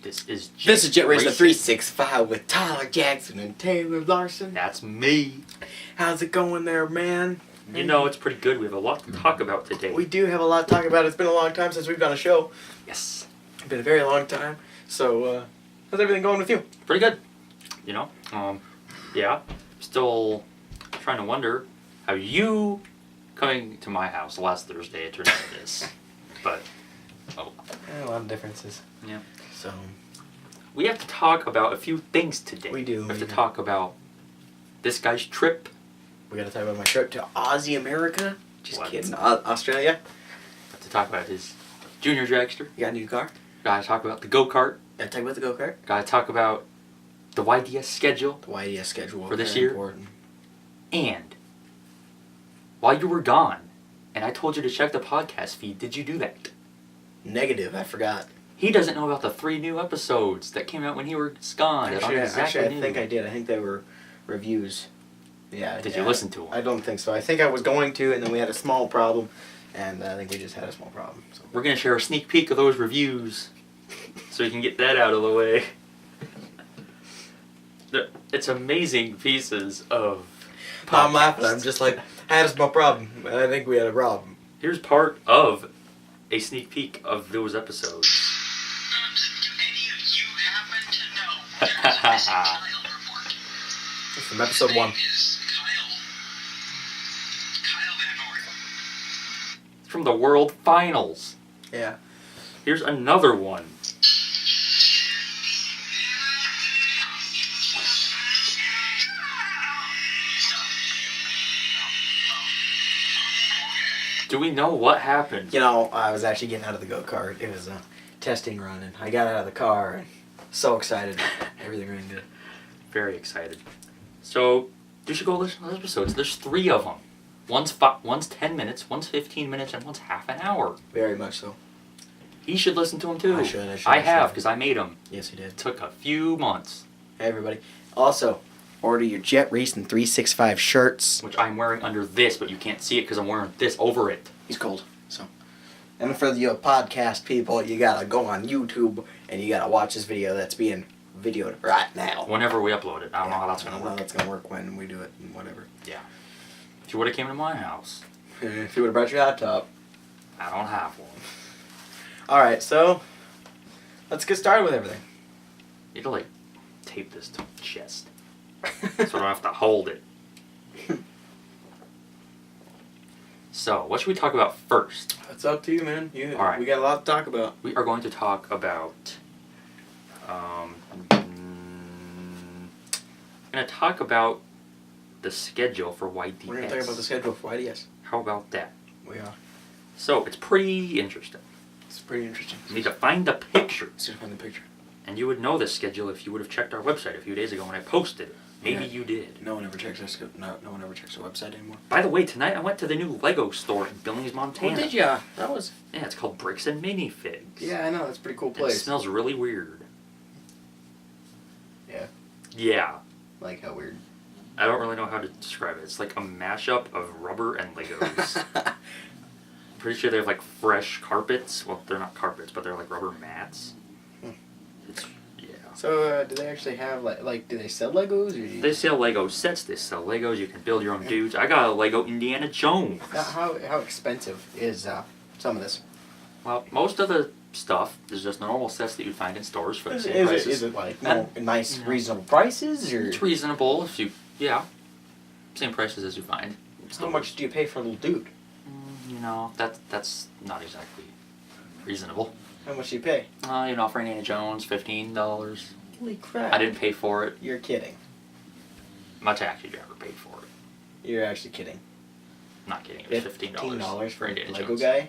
This is Jet Racing 365 with Tyler Jackson and Taylor Larson. That's me. How's it going there, man? You know, it's pretty good. We have a lot to talk about today. We do have a lot to talk about. It's been a long time since we've done a show. Yes. It's been a very long time. So, how's everything going with you? Pretty good. You know, yeah. Still trying to wonder how you coming to my house last Thursday turned out this. But, oh. A lot of differences. Yeah. So, we have to talk about a few things today. We do. We have to talk about this guy's trip. We gotta talk about my trip to Aussie America. Just What? kidding. Australia. We have to talk about his junior dragster. You got a new car? Gotta talk about the go-kart. Gotta talk about the go-kart. Gotta talk about the YDS schedule. The YDS schedule. For this very year? Important. And while you were gone, and I told you to check the podcast feed, did you do that? Negative. I forgot. He doesn't know about the 3 new episodes that came out when he was gone. that aren't Actually, I new. think I did. I think they were reviews. Yeah. Did yeah. you listen to them? I don't think so. I think I was going to, and then we had a small problem, and I think we just had a small problem. So. We're going to share a sneak peek of those reviews so you can get that out of the way. It's amazing pieces of I'm laughing. podcasts. I'm just like, I had a small problem, and I think we had a problem. Here's part of a sneak peek of those episodes. Do any of you happen to know there's a missing child report? It's from episode 1. His name is Kyle Van Noort. It's from the World Finals. Yeah. Here's another one. Do we know what happened? You know, I was actually getting out of the go-kart. It was a testing run, and I got out of the car, and so excited. Everything ran good. Very excited. So, you should go listen to those episodes. There's 3 of them. One's 10 minutes, one's 15 minutes, and one's half an hour. Very much so. You should listen to them too. I should. I have, because I made them. Yes, you did. It took a few months. Hey, everybody. Also, order your Jet Racing 365 shirts. Which I'm wearing under this, but you can't see it because I'm wearing this over it. He's cold, so. And for the podcast people, you gotta go on YouTube, and you gotta watch this video that's being videoed right now. Whenever we upload it. I don't know how that's going to I don't know how work. that's gonna work when we do it, and whatever. Yeah. If you would have came to my house, If you would've brought your laptop. I don't have one. Alright, so, let's get started with everything. You need to, like, tape this to my chest. So I don't have to hold it. So, what should we talk about first? It's up to you, man. All right. We got a lot to talk about. We are going to talk about. I'm going to talk about the schedule for YDS. We're gonna talk about the schedule for YDS. How about that? We are. So, it's pretty interesting. It's pretty interesting. You need to find the pictures. Let's just find the picture. And you would know this schedule if you would have checked our website a few days ago when I posted it. Maybe Yeah. you did. No one ever checks our no one ever checks our website anymore. By the way, tonight I went to the new Lego store in Billings, Montana. Oh, did ya? That was. Yeah, it's called Bricks and Minifigs. Yeah, I know. That's a pretty cool It place. smells really weird. Yeah. Yeah. Like how weird. I don't really know how to describe it. It's like a mashup of rubber and Legos. I'm pretty sure they have like fresh carpets. Well, they're not carpets, but they're like rubber mats. It's, yeah. So, do they actually have do they sell Legos or? Do you... They sell Lego sets. They sell Legos. You can build your own dudes. I got a Lego Indiana Jones. How expensive is some of this? Well, most of the stuff is just normal sets that you'd find in stores for the same prices. Is it like nice, No. reasonable prices or? It's reasonable if you, yeah, same prices as you find. in How stores. much do you pay for a little dude? You know, that's not exactly reasonable. How much do you pay? For Indiana Jones, $15. Holy crap! I didn't pay for it. You're kidding. My taxi driver paid for it. You're actually kidding. Not kidding. It was $15 for a Indiana Lego Jones. guy?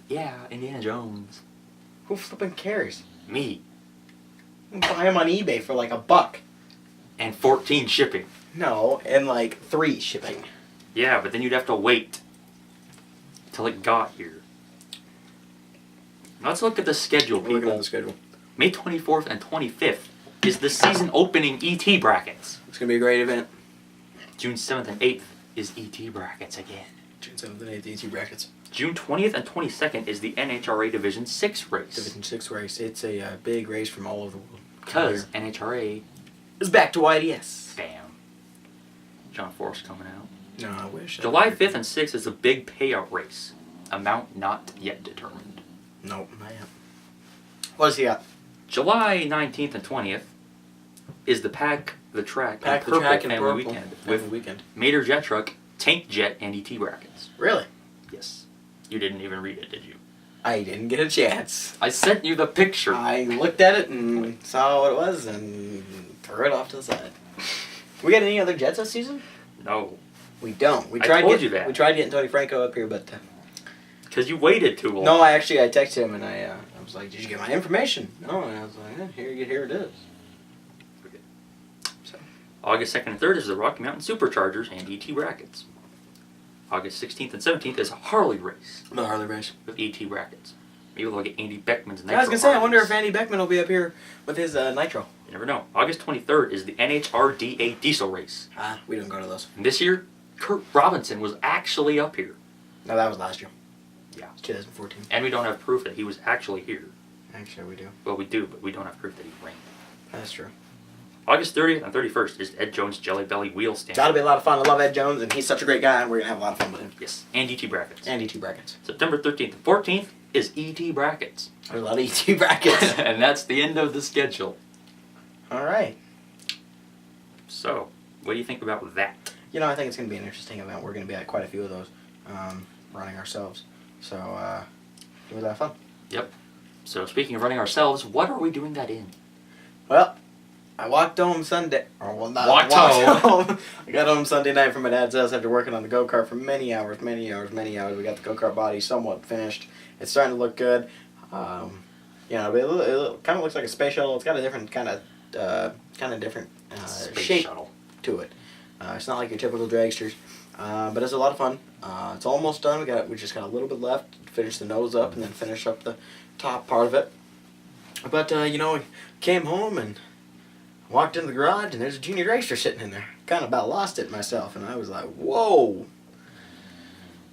Yeah, Indiana Jones. Who flipping cares? Me. You can buy them on eBay for like $1. And 14 shipping. No, and like 3 shipping. Yeah, but then you'd have to wait till it got here. Let's look at the schedule, We're looking people. at the schedule. May 24th and 25th is the season opening ET brackets. It's gonna be a great event. June 7th and 8th is ET brackets again. June 7th and 8th, ET brackets. June 20th and 22nd is the NHRA Division 6 race. Division 6 race. It's a big race from all over the world. Because NHRA, It's back to YDS. bam. John Force coming out. No, I wish. July 5th and 6th is a big payout race. Amount not yet determined. Nope, not yet. What does he got? July 19th and 20th is the Pack the Track Pack and the Purple Track and Family Purple Weekend Family with Weekend. Mater Jet Truck, Tank Jet, and ET brackets. Really? Yes. You didn't even read it, did you? I didn't get a chance. I sent you the picture. I looked at it and saw what it was and threw it off to the side. We got any other Jets this season? No. We don't. We I tried told get- you that. We tried getting Tony Franco up here, but Because you waited too long. no. I texted him and I was like, "Did you get my information?" No, and I was like, "Here it is." So August 2nd and 3rd is the Rocky Mountain Superchargers and ET brackets. August 16th and 17th is a Harley race the Harley race. with ET brackets. Maybe we'll get Andy Beckman's Nitro I was gonna say, I wonder if Harleys. Andy Beckman will be up here with his Nitro. You never know. August 23rd is the NHRDA Diesel race. We don't go to those. And this year, Kurt Robinson was actually up here. No, that was last year. Yeah. 2014. And we don't have proof that he was actually here. Actually, we do. Well, we do, but we don't have proof that he ran. That's true. August 30th and 31st is Ed Jones Jelly Belly Wheel Stand. That'll be a lot of fun. I love Ed Jones, and he's such a great guy, and we're gonna have a lot of fun with him. Yes, and ET brackets. And ET brackets. September 13th and 14th is ET brackets. There's a lot of ET brackets. And that's the end of the schedule. All right. So, what do you think about that? You know, I think it's gonna be an interesting event. We're gonna be at quite a few of those, running ourselves. So, it was that fun. So, speaking of running ourselves, what are we doing that in? Well, I walked home Sunday. Or well, not Walked home. I got home Sunday night from my dad's house after working on the go kart for many hours. We got the go kart body somewhat finished. It's starting to look good. You know, it kind of looks like a space shuttle. It's got a different kind of different Space shape shuttle. to it. It's not like your typical dragsters, but it's a lot of fun. It's almost done. We just got a little bit left. Finish the nose up and then finish up the top part of it. But you know, we came home and walked in the garage and there's a junior dragster sitting in there. Kind of about lost it myself, and I was like, whoa.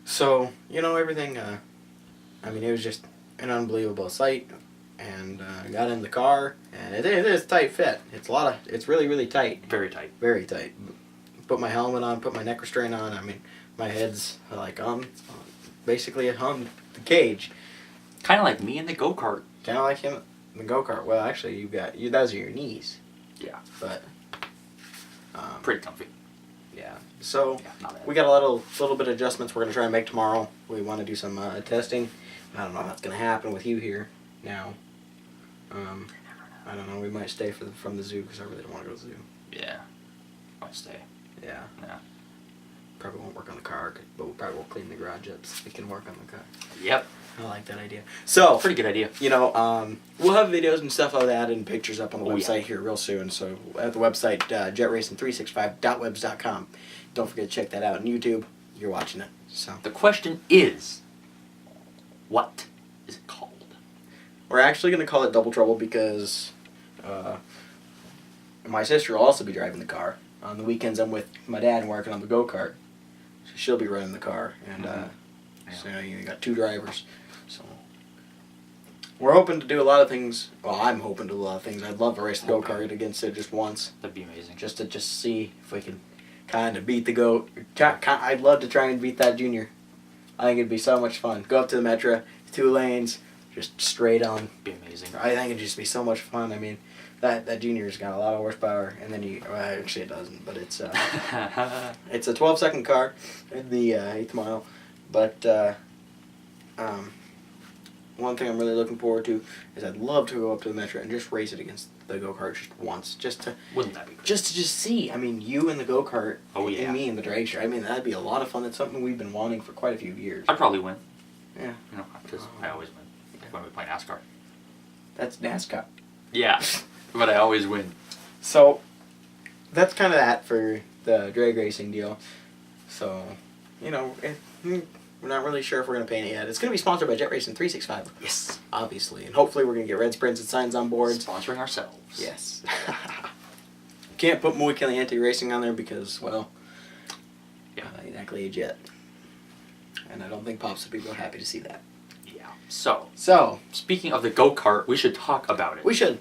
So you know, everything. I mean, it was just an unbelievable sight. And got in the car, and it is tight fit. It's really, really tight. Very tight. Very tight. Put my helmet on, put my neck restraint on. I mean, my head's like basically on the cage. Kind of like me in the go-kart. Kind of like him in the go-kart. Well, actually, those are your knees. Yeah. But Pretty comfy. yeah. So Yeah, not bad. we got a little bit of adjustments we're gonna try and make tomorrow. We want to do some testing. I don't know if that's gonna happen with you here now. I don't know. We might stay from the zoo because I really don't want to go to the zoo. Yeah. Might stay. Yeah. Yeah. Probably won't work on the car, but we probably won't clean the garage up so we can work on the car. Yep. I like that idea. So, Pretty good idea. you know, we'll have videos and stuff like that and pictures up on the Oh, website yeah. here real soon. So, at the website, jetracing365.webs.com. Don't forget to check that out on YouTube. You're watching it. So, The question is, what is it called? we're actually going to call it Double Trouble because my sister will also be driving the car. On the weekends, I'm with my dad and working on the go-kart. So she'll be running the car. And so you got two drivers. So we're hoping to do a lot of things. Well, I'm hoping to do a lot of things. I'd love to race the go-kart against it just once. That'd be amazing. Just to see if we can kind of beat the goat. I'd love to try and beat that junior. I think it'd be so much fun. Go up to the Metra, 2 lanes, just straight on. Be amazing. I think it'd just be so much fun. I mean, that junior's got a lot of horsepower, and then actually it doesn't, but it's it's a 12-second car in the 8th mile. But one thing I'm really looking forward to is I'd love to go up to the Metro and just race it against the go-kart just once, just to Wouldn't that be great? just see. I mean, you in the go-kart, Oh, yeah. and me in the dragster. I mean, that'd be a lot of fun. That's something we've been wanting for quite a few years. I'd probably win. Yeah. You know, because I always win when we play NASCAR. That's NASCAR. Yeah, but I always win. So, that's kind of that for the drag racing deal. So, you know, we're not really sure if we're going to paint it yet. It's going to be sponsored by Jet Racing 365. Yes. Obviously. And hopefully we're going to get red sprints and signs on board. Sponsoring ourselves. Yes. Can't put Muy Caliente Racing on there because, well, Yeah. exactly a jet. and I don't think Pops would be real happy to see that. Yeah. So, So, speaking of the go-kart, we should talk about it. we should.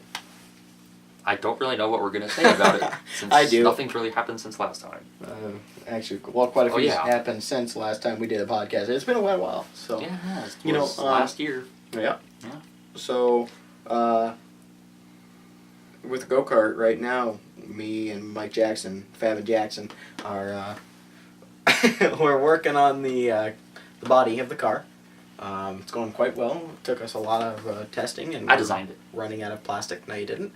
I don't really know what we're going to say about it. Since I do. Nothing's really happened since last time. Actually, well, quite a few yeah. happened since last time we did a podcast. It's been a while, so. Yeah, it You know, was last year. Yeah. Yeah. So, with the go-kart right now, me and Mike Jackson, Fabin Jackson, are, we're working on the body of the car. It's going quite well. It took us a lot of testing, and I we're designed it. running out of plastic. No, you didn't.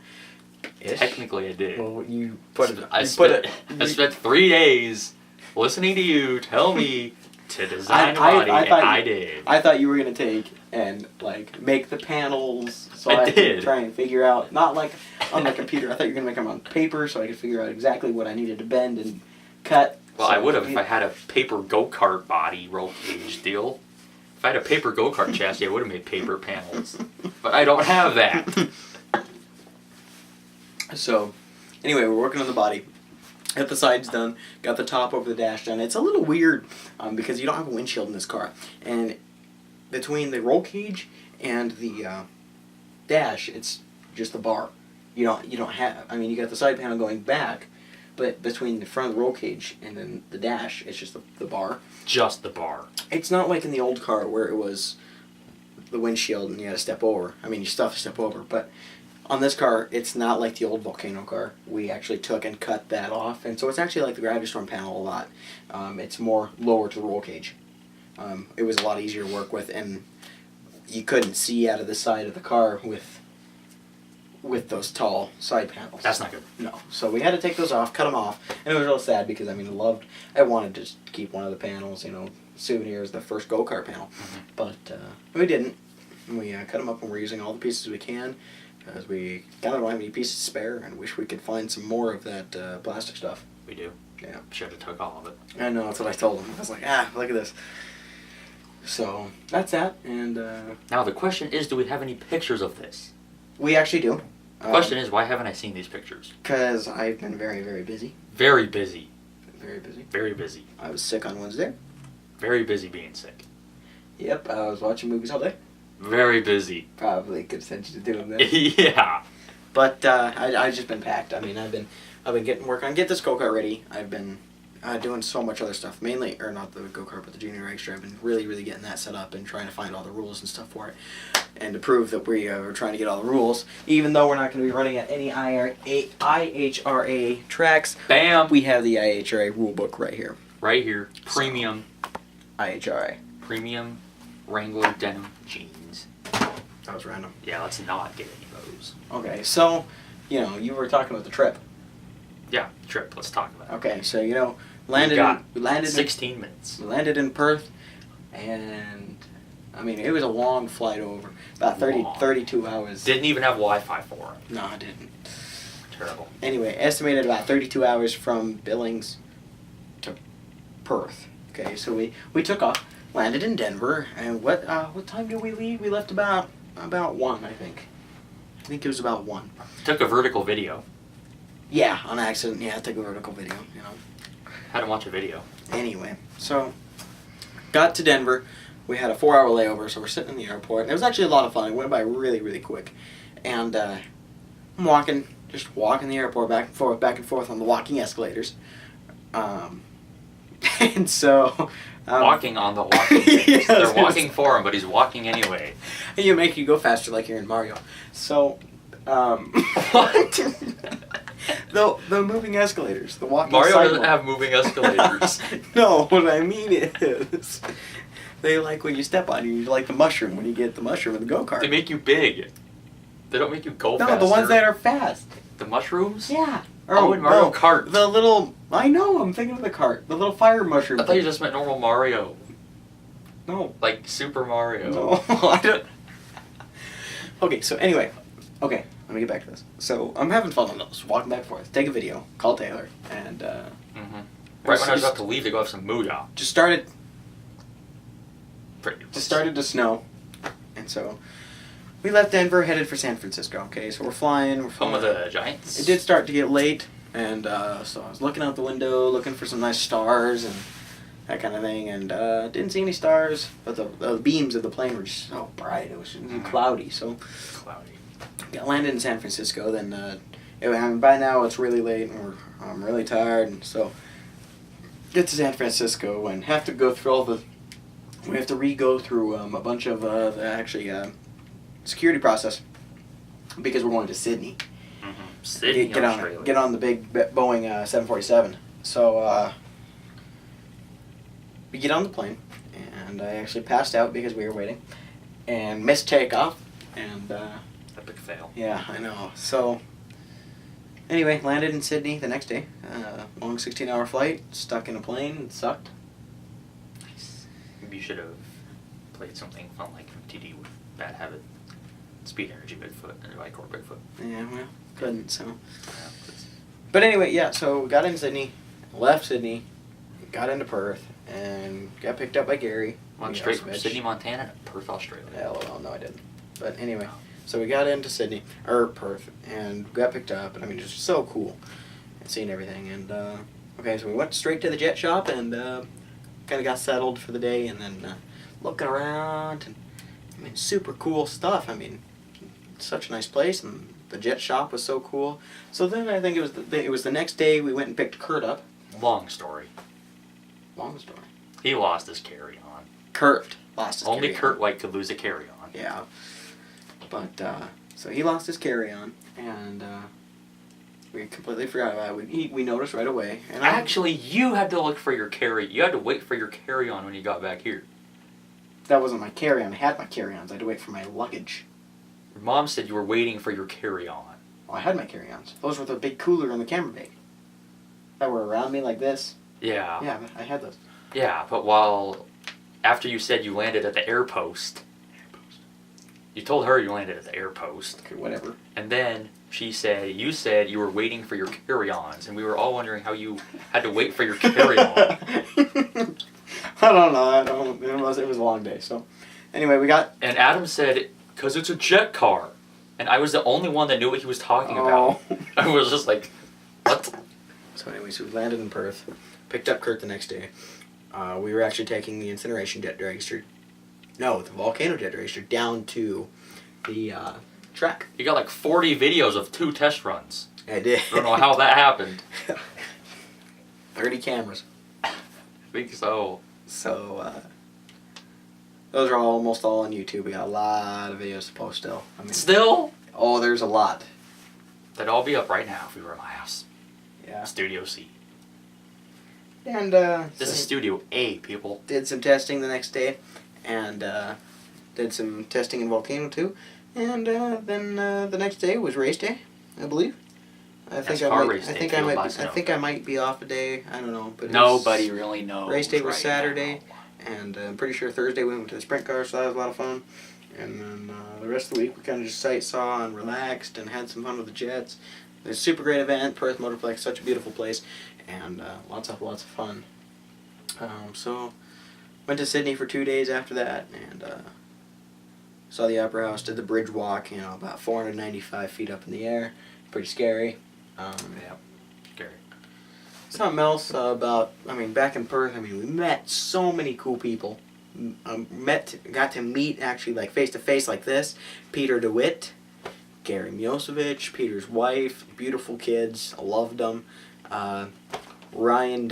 Ish. Technically, I did. Well, you put it. I You put spent, it. I spent 3 days listening to you tell me to design a I body, and thought I you- did. I thought you were gonna take and like make the panels so I I could did. try and figure out, not like on the computer. I thought you were gonna make them on paper so I could figure out exactly what I needed to bend and cut. Well, so I would have if I had a paper go-kart body roll cage deal. If I had a paper go-kart chassis, I would have made paper panels. But I don't have that. So, anyway, we're working on the body. Got the sides done. Got the top over the dash done. It's a little weird because you don't have a windshield in this car, and between the roll cage and the dash, it's just the bar. You don't have. I mean, you got the side panel going back, but between the front of the roll cage and then the dash, it's just the bar. Just the bar. It's not like in the old car where it was the windshield and you had to step over. I mean, you still have to step over, but on this car, it's not like the old Volcano car. We actually took and cut that off, and so it's actually like the Gravity Storm panel a lot. It's more lower to the roll cage. It was a lot easier to work with, and you couldn't see out of the side of the car with those tall side panels. That's not good. No. So we had to take those off, cut them off, and it was real sad because I mean, I wanted to just keep one of the panels, souvenir as the first go-kart panel, but we didn't. We cut them up and we're using all the pieces we can because we kind of don't have any pieces spare and wish we could find some more of that plastic stuff. We do. Yeah. Should have took all of it. I know, that's what I told him. I was like, look at this. So that's that, and Now the question is, do we have any pictures of this? we actually do. The question is, why haven't I seen these pictures? Because I've been very, very busy. Very busy. Very busy. Very busy. I was sick on Wednesday. Very busy being sick. Yep, I was watching movies all day. Very busy. Probably could have sent you to doing that. Yeah. But I've just been packed. I mean, I've been working on get this go-kart ready. I've been doing so much other stuff. Mainly, or not the go-kart, but the junior dragster. I've been really, really getting that set up and trying to find all the rules and stuff for it. And to prove that we are trying to get all the rules, even though we're not going to be running at any IHRA tracks, Bam. we have the IHRA rule book right here. Right here. Premium. IHRA. Premium Wrangler denim jeans. That was random. Yeah, let's not get any of those. Okay, so, you were talking about the trip. Yeah, trip. Let's talk about it. Okay, so, We landed got in 16 minutes. We landed in Perth, and I mean, it was a long flight over. About 32 hours. Didn't even have Wi-Fi for it. No, I didn't. Terrible. Anyway, estimated about 32 hours from Billings to Perth. Okay, so we took off, landed in Denver, and what time did we leave? We left about 1, I think. I think it was about 1. Took a vertical video. Yeah, on accident. Yeah, I took a vertical video, Had to watch a video. Anyway, so got to Denver. We had a 4-hour layover, so we're sitting in the airport. And it was actually a lot of fun. It went by really, really quick. And I'm just walking the airport back and forth on the walking escalators. And so... Walking on the walking things. Yes, They're walking for him, but he's walking anyway. You make you go faster like you're in Mario. So... What? The moving escalators, the walking Mario sidewalk. doesn't have moving escalators. No, what I mean is, they like when you step on you like the mushroom when you get the mushroom in the go-kart. They make you big. They don't make you go No, faster. the ones that are fast. The mushrooms? Yeah. Oh, in Mario Kart. The little, I know, I'm thinking of the cart. The little fire mushroom. I thought you just meant normal Mario. No. Like Super Mario. No, I don't. Okay, so anyway. Okay, let me get back to this. So, I'm having fun on those. Walking back and forth. Take a video. Call Taylor. And, Mm-hmm. Right when I was about to leave to go have some moolah. just started Pretty It started to snow, and so we left Denver, headed for San Francisco. Okay, so we're flying. Home of the Giants. It did start to get late, and so I was looking out the window, looking for some nice stars, and that kind of thing, and didn't see any stars, but the beams of the plane were just so bright. It was cloudy, so Cloudy. got landed in San Francisco. Then by now it's really late, and I'm really tired, and so get to San Francisco and have to go through we have to re-go through a bunch of security process because we're going to Sydney. Sydney, Get Australia. on the big Boeing 747. So we get on the plane, and I actually passed out because we were waiting, and missed takeoff, and Epic fail. yeah, I know. So anyway, landed in Sydney the next day. Long 16-hour flight, stuck in a plane. It sucked. Nice. Maybe you should have played something fun like MTD with Bad Habit, Speed Energy Bigfoot, and Vicor Bigfoot. Yeah, well, couldn't. So, Yeah, that's- but anyway, yeah. So we got in Sydney, left Sydney, got into Perth, and got picked up by Gary. Went You straight know, from bitch. Sydney, Montana to Perth, Australia. Yeah, well, no, I didn't. But anyway, so we got into Sydney, or Perth, and got picked up, and I mean, just so cool, and seeing everything, and okay, so we went straight to the jet shop, and kind of got settled for the day, and then looking around, and I mean, super cool stuff. I mean, such a nice place, and the jet shop was so cool. So then I think it was the next day we went and picked Kurt up. Long story. Long story. He lost his carry-on. Kurt lost his Only carry-on. Kurt White could lose a carry-on. Yeah. But, so he lost his carry-on, and, we completely forgot about it. We noticed right away. And Actually, you had to look for your you had to wait for your carry-on when you got back here. that wasn't my carry-on. I had my carry-ons. I had to wait for my luggage. Your mom said you were waiting for your carry-on. Oh, I had my carry-ons. Those were the big cooler and the camera bag. That were around me like this. Yeah. Yeah, I had those. Yeah, but after you said you landed at the airpost, you told her you landed at the airpost, Okay, whatever. and then you said you were waiting for your carry-ons, and we were all wondering how you had to wait for your carry-on. I don't know. It was a long day. So, anyway, we got. And Adam said, "'Cause it's a jet car," and I was the only one that knew what he was talking about. I was just like, "What?" So anyway, so we landed in Perth, picked up Kurt the next day. We were actually taking the incineration jet dragster, the volcano jet dragster down to the track. You got like 40 videos of 2 test runs. I did. I don't know how that happened. 30 cameras. I think so. So those are almost all on YouTube. We got a lot of videos to post still. I mean, Still, there's a lot. they'd all be up right now if we were in my house. Yeah. Studio C. And This is Studio A, people. did some testing the next day, and did some testing in Volcano too, and then the next day was race day, I believe. I think I might be off a day. I don't know, but Nobody really knows. race day was right Saturday, now. and I'm pretty sure Thursday we went to the sprint car, so that was a lot of fun. And then the rest of the week we kind of just sight saw and relaxed and had some fun with the jets. It was a super great event. Perth Motorplex, such a beautiful place, and lots of fun. So went to Sydney for 2 days after that, and saw the Opera House. Did the bridge walk. About 495 feet up in the air. Pretty scary. Yeah. Scary. Something else back in Perth, we met so many cool people. Got to meet actually like face to face like this. Peter DeWitt, Gary Miosevich, Peter's wife, beautiful kids. I loved them. Ryan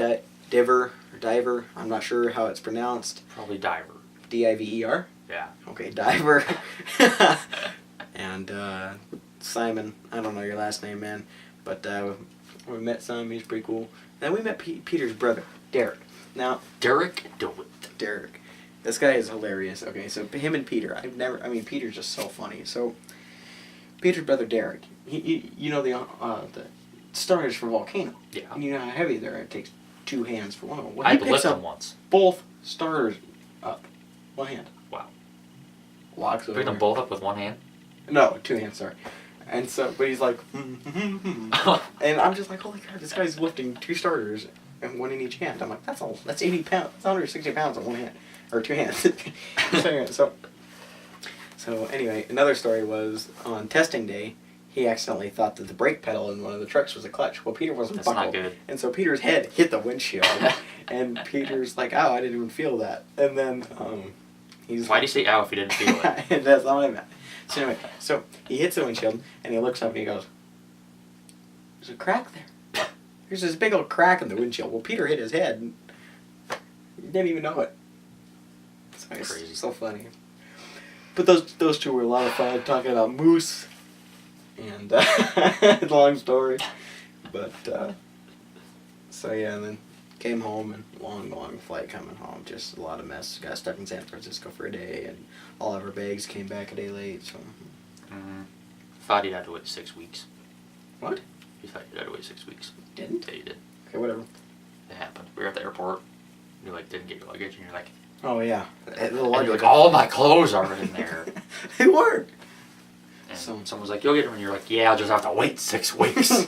Diver, I'm not sure how it's pronounced. Probably Diver. Diver? Yeah. Okay, Diver. And Simon, I don't know your last name, man. But we met Simon, he's pretty cool. Then we met Peter's brother, Derek. Now, Derek DeWitt. Derek. This guy is hilarious. Okay, so him and Peter, Peter's just so funny. So, Peter's brother, Derek, you know the starters for Volcano. Yeah. And you know how heavy they are. It takes 2 hands for one of them. Well, I he had to picks lift up them once. both starters up. 1 hand. Wow. Walks over. Pick them both up with 1 hand? No, 2 hands, sorry. And so, but he's like, and I'm just like, holy crap, this guy's lifting 2 starters and 1 in each hand. I'm like, that's 80 pounds. That's 160 pounds on 1 hand. Or 2 hands. So anyway, another story was on testing day, he accidentally thought that the brake pedal in one of the trucks was a clutch. Well, Peter wasn't That's buckled. not good. And so Peter's head hit the windshield. And Peter's like, "Ow, I didn't even feel that." And then he's Why'd you say ow if you didn't feel it? That's not what I meant. So anyway, so he hits the windshield and he looks up and he goes, "There's a crack there. There's this big old crack in the windshield." Well, Peter hit his head and he didn't even know it. So it's Crazy. so funny. But those two were a lot of fun talking about moose. And long story. But so yeah, and then came home and long flight coming home. Just a lot of mess. Got stuck in San Francisco for a day and all of our bags came back a day late. So Thought he'd had to wait 6 weeks. what? You thought you'd had to wait 6 weeks. Didn't? Yeah, you did. Okay, whatever. It happened. We were at the airport. You like didn't get your luggage, and you're like, Oh yeah. and you're like, all my clothes are in there. They were. And So- someone was like, you'll get them, and you're like, yeah, I'll just have to wait 6 weeks.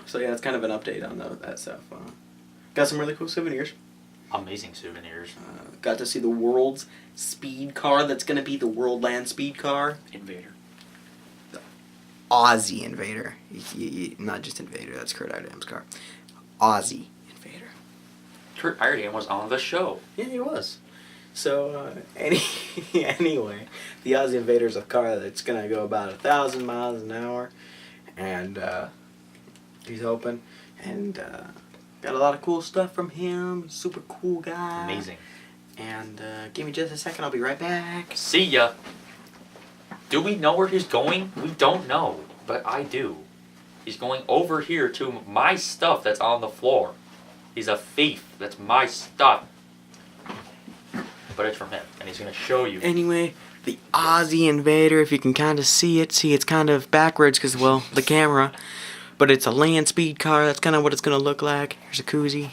So yeah, it's kind of an update on that stuff. Got some really cool souvenirs. Amazing souvenirs. Got to see the world's speed car that's going to be the World Land Speed Car. Invader. Aussie Invader. Not just Invader, that's Kurt Idam's car. Aussie Invader. Kurt Iredale was on the show. Yeah, he was. So, anyway, the Aussie Invader's a car that's going to go about 1,000 miles an hour. And he's open. And got a lot of cool stuff from him. Super cool guy. Amazing. And give me just a second, I'll be right back. See ya. Do we know where he's going? We don't know, but I do. He's going over here to my stuff that's on the floor. He's a thief. That's my stuff. But it's from him, and he's going to show you. Anyway, the Aussie Invader, if you can kind of see it. See, it's kind of backwards because, well, the camera. But it's a land speed car. That's kind of what it's going to look like. Here's a koozie.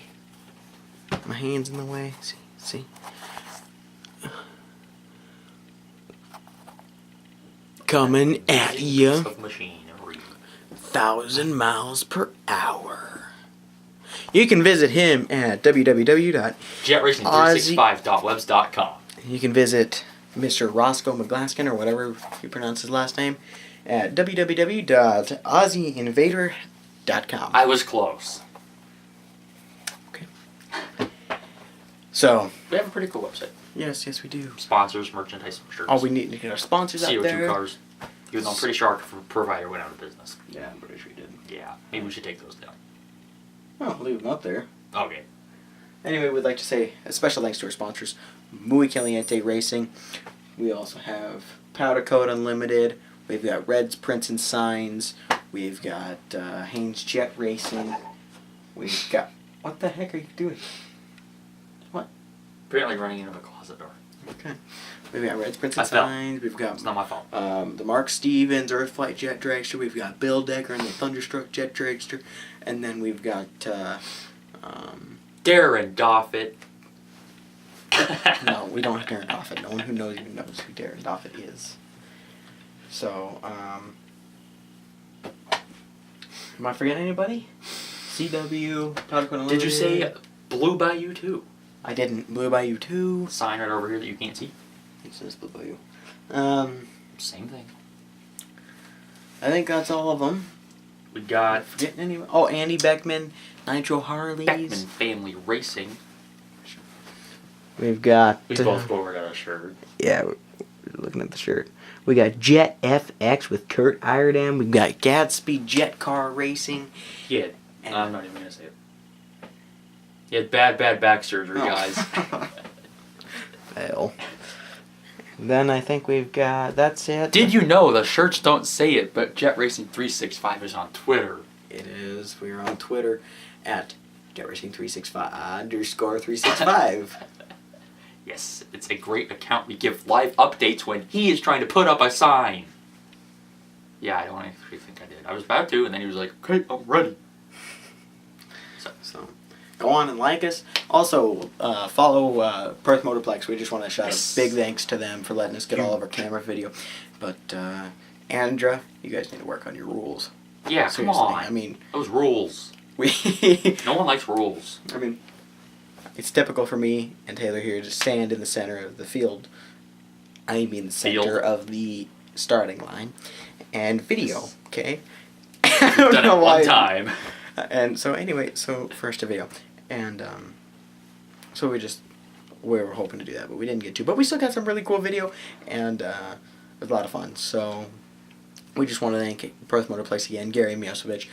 My hand's in the way. See? Coming at ya. Of machinery. 1,000 miles per hour. You can visit him at www. JetRacing365.webs.com. You can visit Mr. Roscoe McGlaskin, or whatever you pronounce his last name, at www.aussieinvader.com. I was close. So, We have a pretty cool website. yes, we do. Sponsors, merchandise, shirts. Oh, we need to get our sponsors out CO2 there. cars. Even though I'm pretty sure our provider went out of business. Yeah, I'm pretty sure we did. Yeah, maybe we should take those down. Well, leave them up there. Okay. Anyway, we'd like to say a special thanks to our sponsors, Muy Caliente Racing. We also have Powder Coat Unlimited. We've got Reds Prints and Signs. We've got Haynes Jet Racing. We've got... What the heck are you doing? What? Apparently running into a closet door. Okay. We've got Reds Prints and I fell. Signs. We've got It's not my fault. the Mark Stevens Earthflight Jet Dragster. We've got Bill Decker and the Thunderstruck Jet Dragster. And then we've got... Darren Doffett. No, we don't have Darren Doffett. No one who knows even knows who Darren Doffett is. So, am I forgetting anybody? CW, Powder Coat Unlimited. Did you say Blue Bayou too? I didn't. Blue Bayou 2. Sign right over here that you can't see. It says Blue Bayou. Same thing. I think that's all of them. We got Forgetting anyone? Oh, Andy Beckman, Nitro Harleys. Beckman Family Racing. We've got... We both go over got a shirt. Yeah, we're looking at the shirt. We got Jet FX with Kurt Iredam. We've got Gadsby Jet Car Racing. Yeah, I'm not even gonna say it. He had bad back surgery, guys. Well. Then I think we've got... That's it. Did you know the shirts don't say it, but Jet Racing 365 is on Twitter. It is. We are on Twitter at JetRacing365_365. Yes, it's a great account. We give live updates when he is trying to put up a sign. Yeah, I don't actually think I did. I was about to, and then he was like, okay, I'm ready. So, go on and like us. Also, follow Perth Motorplex. We just want to shout a big thanks to them for letting us get all of our camera video. But, Andra, you guys need to work on your rules. Yeah, Seriously. come on. I mean, those rules. we... No one likes rules. I mean, it's typical for me and Taylor here to stand in the center of the field I mean the center Field. of the starting line, and video. Okay. We've done it one time. And so anyway, so first a video, and so we were hoping to do that, but we didn't get to. But we still got some really cool video, and it was a lot of fun. So we just want to thank Perth Motorplex again, Gary Miosevich.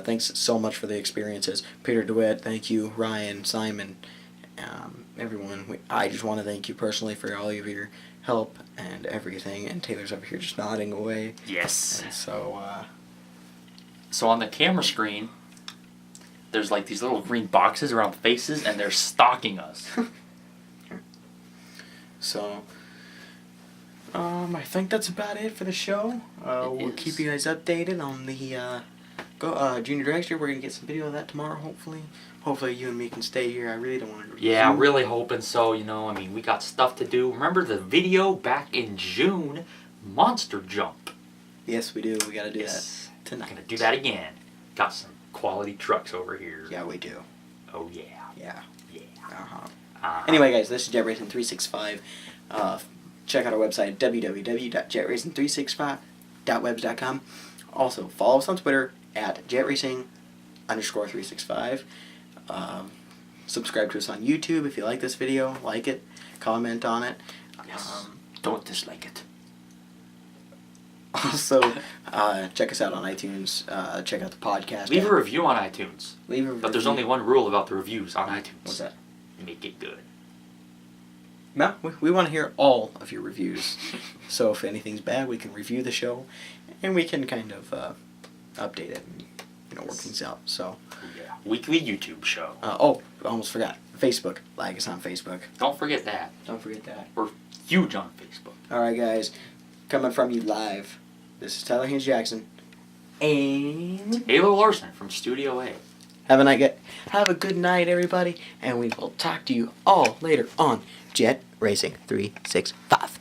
Thanks so much for the experiences. Peter DeWitt, thank you. Ryan, Simon, everyone. I just want to thank you personally for all of your help and everything. And Taylor's over here just nodding away. Yes. And so, So on the camera screen, there's like these little green boxes around faces, and they're stalking us. So, I think that's about it for the show. We'll is. keep you guys updated on the Junior Dragster. We're gonna get some video of that tomorrow, hopefully. Hopefully you and me can stay here. I really don't want to. Yeah, really hoping so. You know, I mean, we got stuff to do. Remember the video back in June, Monster Jump? Yes, we do. We gotta do Yes. that tonight. Gonna do that again. Got some quality trucks over here. Yeah, we do. Oh yeah. Yeah. Yeah. Uh-huh. Anyway, guys, this is Jet Racing 365. Check out our website, www.jetracing365.webs.com. Also, follow us on Twitter at jetracing_365. Subscribe to us on YouTube if you like this video. Like it. Comment on it. Yes. Don't dislike it. Also, check us out on iTunes. Check out the podcast. Leave app. a review on iTunes. Leave a But there's review. only one rule about the reviews on iTunes. What's that? Make it good. No, we want to hear all of your reviews. So if anything's bad, we can review the show, and we can kind of update it and work things out. So, Yeah. Weekly YouTube show. I almost forgot. Facebook. Like us on Facebook. Don't forget that. Don't forget that. We're huge on Facebook. All right, guys. Coming from you live. This is Tyler Haynes Jackson. And Halo Larson from Studio A. have a good night, everybody, and we will talk to you all later on Jet Racing 365.